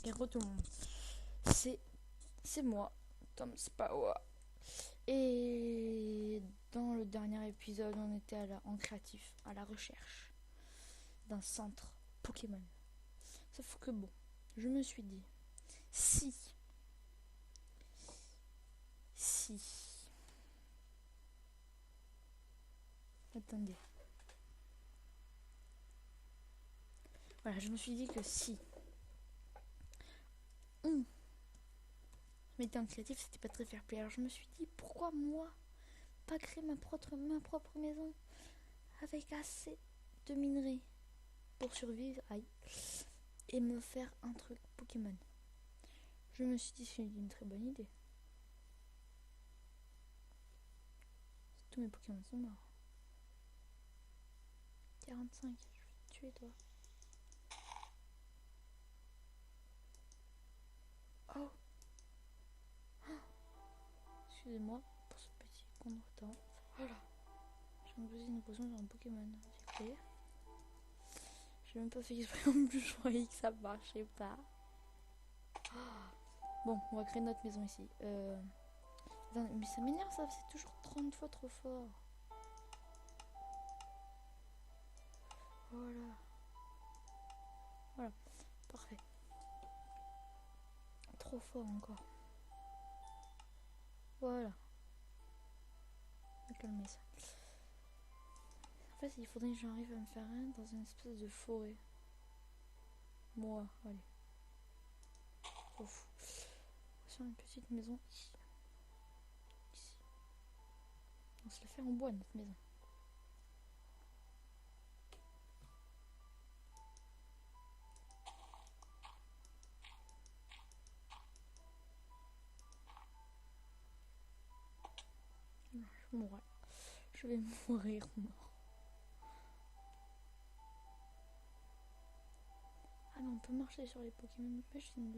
Et re tout le monde. C'est moi, Tom Spawa. Et dans le dernier épisode, on était en créatif, à la recherche d'un centre Pokémon. Sauf que bon, je me suis dit, si, attendez. Voilà, je me suis dit que si on mettait en créatif, c'était pas très fair play. Alors je me suis dit, pourquoi moi pas créer ma propre maison avec assez de minerais pour survivre, et me faire un truc Pokémon. Je me suis dit, c'est une très bonne idée. Tous mes Pokémon sont morts. 45, je vais te tuer toi. Oh, excusez-moi pour ce petit contretemps. Voilà. J'ai posé une potion sur un Pokémon. C'est clair. J'ai même pas fait exprès en plus, je croyais que ça marchait pas. Bon, on va créer notre maison ici. Attends, mais ça m'énerve ça, c'est toujours 30 fois trop fort. Voilà. Voilà, parfait. Trop fort encore. Voilà. On va calmer ça. En fait, il faudrait que j'arrive à me faire un dans une espèce de forêt. Moi, allez. Ouf. Sur une petite maison ici. On se la fait en bois notre maison. Je vais mourir mort. Ah mais on peut marcher sur les Pokémon.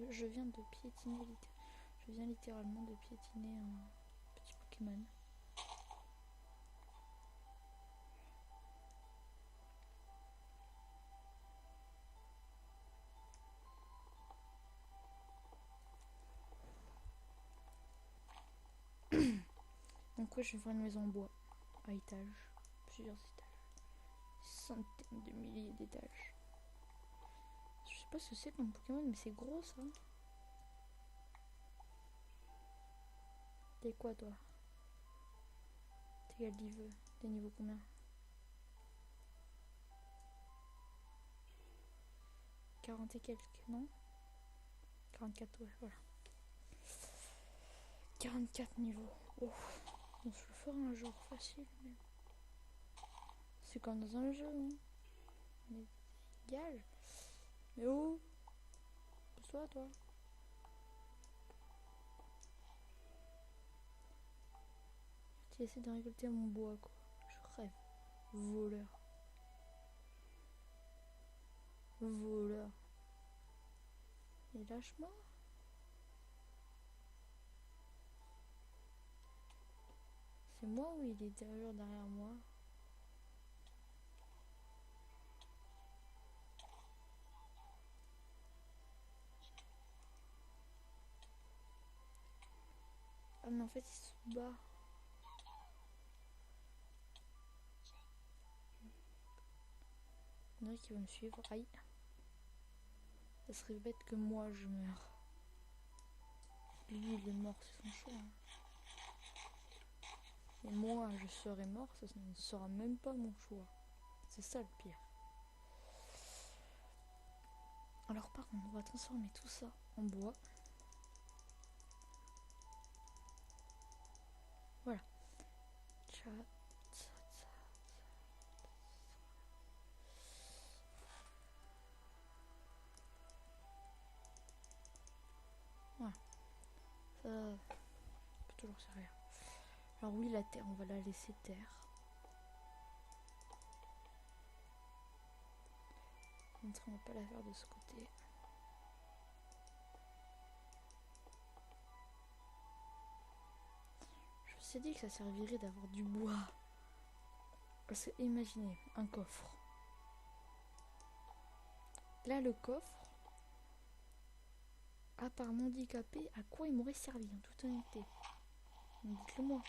Je viens de piétiner. Je viens littéralement de piétiner un petit Pokémon. Donc ouais, je vais faire une maison en bois. À étages. Plusieurs étages. Centaines de milliers d'étages. Je sais pas ce que c'est comme Pokémon, mais c'est gros ça. T'es quoi toi? T'es niveau combien? 40 et quelques, non? 44, ouais, voilà. 44 niveaux. Oh, on se le fera un jour facile, mais... C'est comme dans un jeu, hein. Mais gage. Mais oh, pousse-toi, toi. Tu essaies de récolter mon bois, quoi. Je rêve. Voleur. Voleur. Et lâche-moi. C'est moi ou il est toujours derrière moi? Ah mais en fait il se bat. On dirait qu'il va me suivre. Aïe. Ça serait bête que moi je meure. Lui il est mort, c'est son choix. Et moi je serai mort, ça ne sera même pas mon choix. C'est ça le pire. Alors par contre on va transformer tout ça en bois. Voilà. Voilà. Ça peut toujours servir. Alors oui, la terre, on va la laisser terre. On va pas la faire de ce côté. Je me suis dit que ça servirait d'avoir du bois. Parce que imaginez, un coffre. Là, le coffre, À part m'handicaper, à quoi il m'aurait servi en toute honnêteté? Dites-le moi.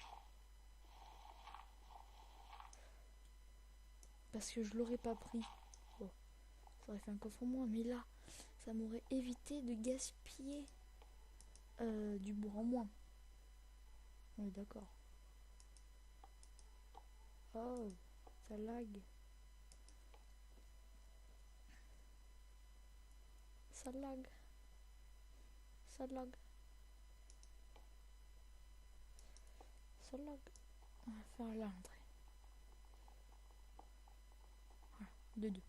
Parce que je l'aurais pas pris. Bon, ça aurait fait un coffre en moins, mais là, ça m'aurait évité de gaspiller du bois en moins. On est d'accord. Oh, ça lag. Ça lag. Ça lag. Ça lag. On va faire là l'entrée. Voilà, de deux.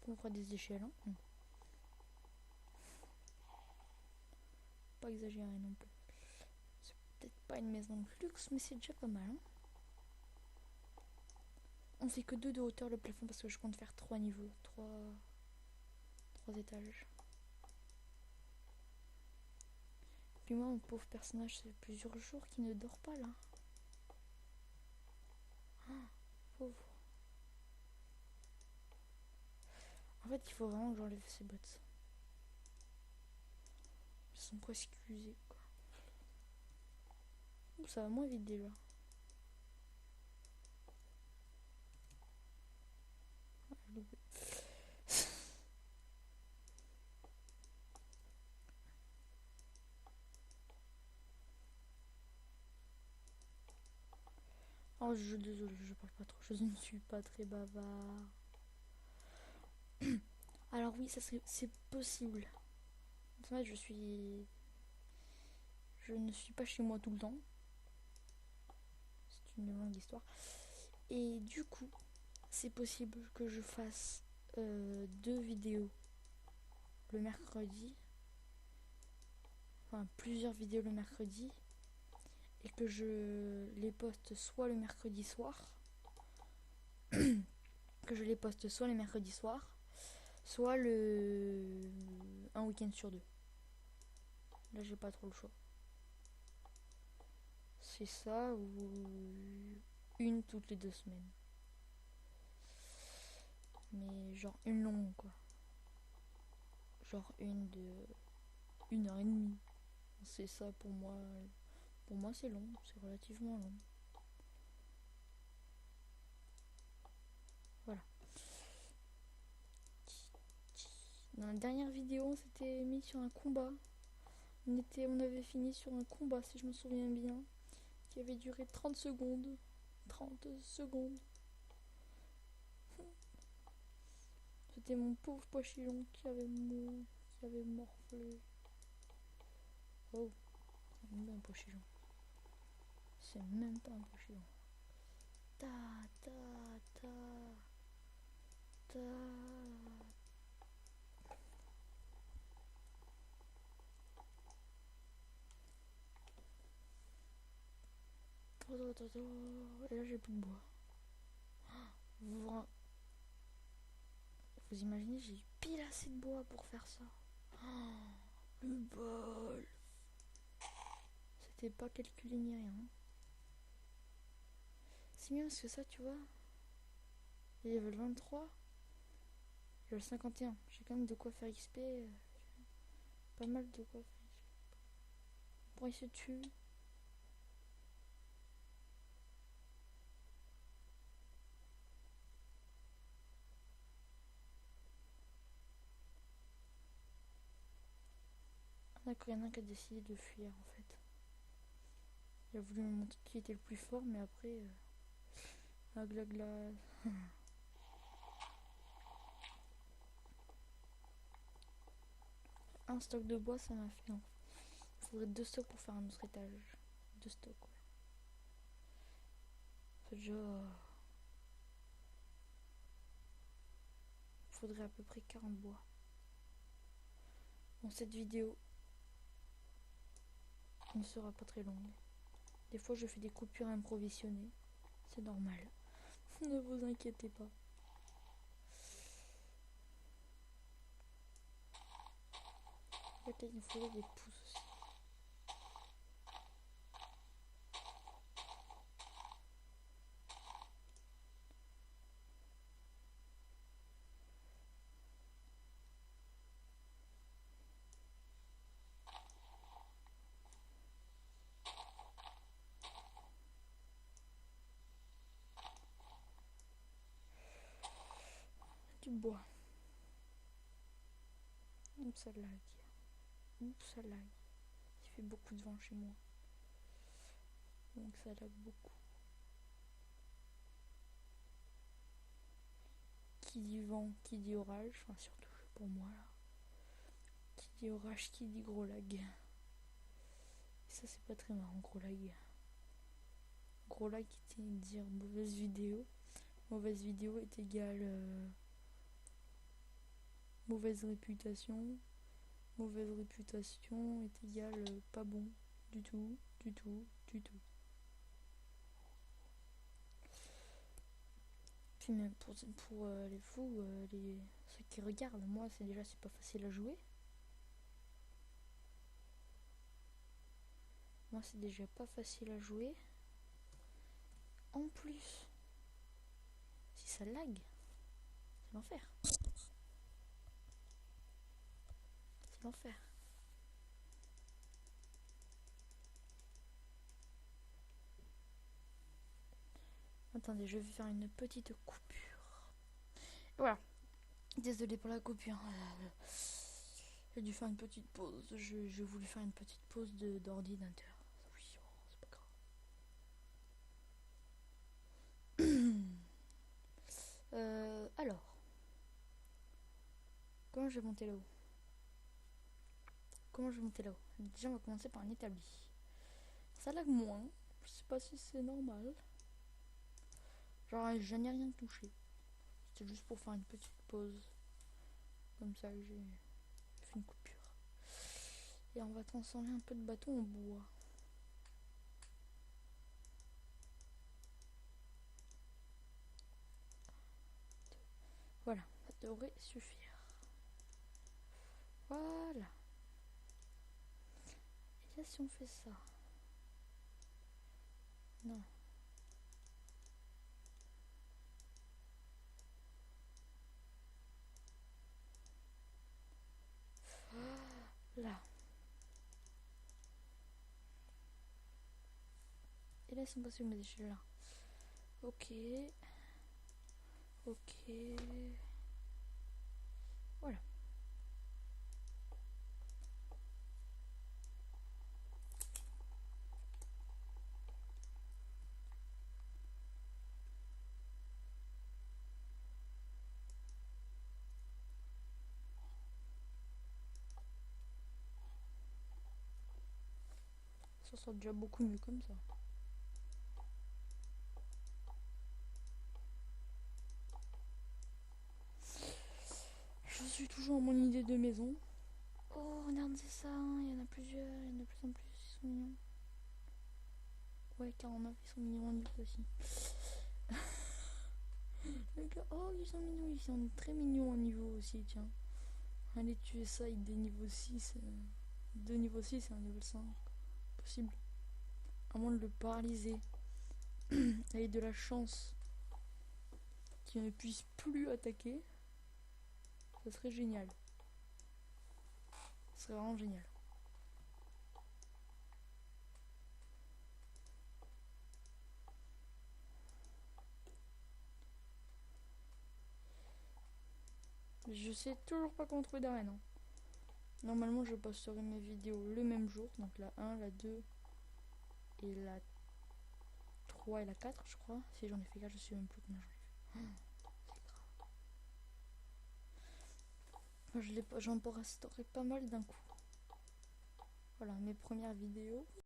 On fera des échelles. Hein. Pas exagéré non plus. C'est peut-être pas une maison de luxe, mais c'est déjà pas mal. Hein. On fait que 2 de hauteur le plafond parce que je compte faire 3 niveaux. 3 étages. Puis moi, mon pauvre personnage, c'est plusieurs jours qu'il ne dort pas là. Ah, pauvre. En fait, il faut vraiment que j'enlève ces bottes. Elles sont presque usées, quoi. Ouh, ça va moins vite déjà. Ah, j'ai loupé. Oh, désolé, je parle pas trop. Je ne suis pas très bavard. Alors oui, c'est possible. En fait, je ne suis pas chez moi tout le temps. C'est une longue histoire. Et du coup, c'est possible que je fasse 2 vidéos le mercredi. Enfin, plusieurs vidéos le mercredi. Et que je les poste soit le mercredi soir. Que je les poste soit le mercredi soir. Soit un week-end sur 2. Là, j'ai pas trop le choix. C'est ça ou une toutes les 2 semaines. Mais genre une longue quoi. Genre une de 1h30. C'est ça pour moi. Pour moi c'est long, c'est relativement long. Voilà. Dans la dernière vidéo on s'était mis sur un combat. On avait fini sur un combat si je me souviens bien. Qui avait duré 30 secondes. 30 secondes. C'était mon pauvre pochillon qui avait morflé. Oh, c'est même pas un pochillon. C'est même pas un pochillon. Ta ta ta ta. Et là j'ai plus de bois. Vous imaginez, j'ai eu pile assez de bois pour faire ça. Oh, le bol. C'était pas calculé ni rien. C'est mieux parce que ça, tu vois. Il y avait le 23. Il y a le 51. J'ai quand même de quoi faire XP. Pas mal de quoi faire XP. Bon, il se tue. D'accord, il y en a un qui a décidé de fuir en fait. Il a voulu me montrer qui était le plus fort, mais après. Un stock de bois, ça m'a fait. Il faudrait 2 stocks pour faire un autre étage. 2 stocks, ouais. Genre. Il faudrait à peu près 40 bois. Bon, cette vidéo ne sera pas très longue. Des fois, je fais des coupures improvisionnées. C'est normal. Ne vous inquiétez pas. Peut-être il faudrait des pouces aussi. du bois. Oups, ça lag. Oups, ça lag. Il fait beaucoup de vent chez moi. Donc ça lag beaucoup. Qui dit vent, qui dit orage, enfin surtout pour moi là. Qui dit orage, qui dit gros lag. Et ça c'est pas très marrant, gros lag. Gros lag qui était dire mauvaise vidéo. Mauvaise vidéo est égale mauvaise réputation. Mauvaise réputation est égale pas bon du tout, du tout, du tout. Puis même pour les fous, ceux qui regardent, moi c'est pas facile à jouer. Moi c'est déjà pas facile à jouer. En plus, si ça lag, c'est l'enfer. C'est l'enfer. Attendez, je vais faire une petite coupure. Voilà. Désolée pour la coupure. J'ai dû faire une petite pause. J'ai voulu faire une petite pause d'ordinateur. Oui, oh, c'est pas grave. Alors. Comment je vais monter là-haut? Déjà, on va commencer par un établi. Ça lag moins. Je sais pas si c'est normal. Genre, je n'ai rien touché. C'était juste pour faire une petite pause. Comme ça, j'ai fait une coupure. Et on va transformer un peu de bâton en bois. Voilà, ça devrait suffire. Voilà. Et là, si on fait ça. Non. Là. Et là, si on passe mes échelles là. Ok. Ok. Voilà. Ça sera déjà beaucoup mieux comme ça. Je suis toujours à mon idée de maison. Oh, regardez ça, il y en a plusieurs, il y en a de plus en plus, ils sont mignons. Ouais, 49, ils sont mignons en niveau aussi. Oh, ils sont mignons, ils sont très mignons en niveau aussi, tiens. Allez tuer ça avec des niveaux 6. Deux niveaux 6 et un niveau 5. Possible. À moins de le paralyser. Avec de la chance qu'il ne puisse plus attaquer. Ça serait génial. Ça serait vraiment génial. Je sais toujours pas comment trouver d'arène. Hein. Normalement, je posterai mes vidéos le même jour. Donc la 1, la 2 et la 3 et la 4, je crois. Si j'en ai fait 4, je sais même plus combien j'en ai fait. J'en posterai pas mal d'un coup. Voilà, mes premières vidéos.